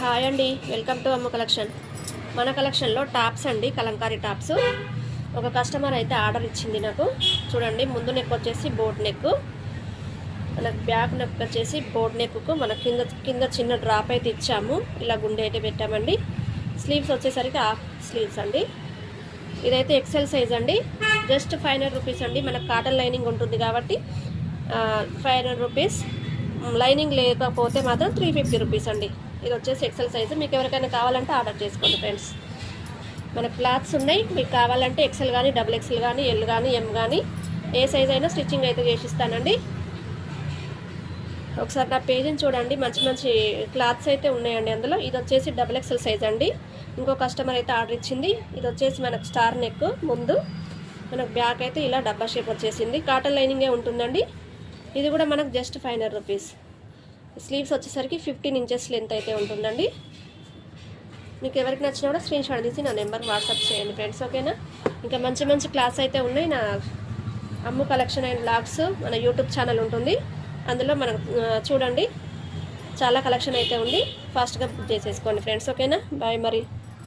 Hi అండి, welcome to అమ్మ collection. మన కలెక్షన్లో టాప్స్ అండి, కలంకారీ టాప్స్. ఒక కస్టమర్ అయితే ఆర్డర్ ఇచ్చింది నాకు. చూడండి, ముందు నెక్ వచ్చేసి బోట్ నెక్, మనకు బ్యాక్ నెక్ వచ్చేసి బోట్ నెక్కు మన కింద చిన్న డ్రాప్ అయితే ఇచ్చాము. ఇలా గుండె అయితే పెట్టామండి. స్లీవ్స్ వచ్చేసరికి హాఫ్ స్లీవ్స్ అండి. ఇదైతే ఎక్సెల్ సైజ్ అండి. జస్ట్ 500 రూపీస్ అండి. మనకు కాటన్ లైనింగ్ ఉంటుంది కాబట్టి 500 రూపీస్. లైనింగ్ లేకపోతే మాత్రం 350 రూపీస్ అండి. ఇది వచ్చేసి ఎక్సెల్ సైజు. మీకు ఎవరికైనా కావాలంటే ఆర్డర్ చేసుకోండి ఫ్రెండ్స్. మన క్లాత్స్ ఉన్నాయి, మీకు కావాలంటే ఎక్సెల్ కానీ, డబుల్ ఎక్సెల్ కానీ, ఎల్ కానీ, ఎం కానీ ఏ సైజ్ అయినా స్టిచ్చింగ్ అయితే చేసిస్తానండి. ఒకసారి నా పేజీని చూడండి, మంచి మంచి క్లాత్స్ అయితే ఉన్నాయండి అందులో. ఇది వచ్చేసి డబుల్ ఎక్సెల్ సైజ్ అండి. ఇంకో కస్టమర్ అయితే ఆర్డర్ ఇచ్చింది. ఇది వచ్చేసి మనకు స్టార్ నెక్, ముందు మనకు బ్యాక్ అయితే ఇలా డబ్బా షేప్ వచ్చేసింది. కాటన్ లైనింగే ఉంటుందండి. ఇది కూడా మనకు జస్ట్ 500 రూపీస్. స్లీవ్స్ వచ్చేసరికి 15 ఇంచెస్ లెంత్ అయితే ఉంటుందండి. మీకు ఎవరికి నచ్చినా కూడా స్క్రీన్ షాట్ తీసి నా నెంబర్ వాట్సాప్ చేయండి ఫ్రెండ్స్, ఓకేనా. ఇంకా మంచి మంచి క్లాస్ అయితే ఉన్నాయి. నా అమ్ము కలెక్షన్ అండ్ బ్లాగ్స్ మన యూట్యూబ్ ఛానల్ ఉంటుంది, అందులో మనకు చూడండి, చాలా కలెక్షన్ అయితే ఉంది. ఫాస్ట్గా బుక్ చేసేసుకోండి ఫ్రెండ్స్, ఓకేనా. బాయ్ మరి.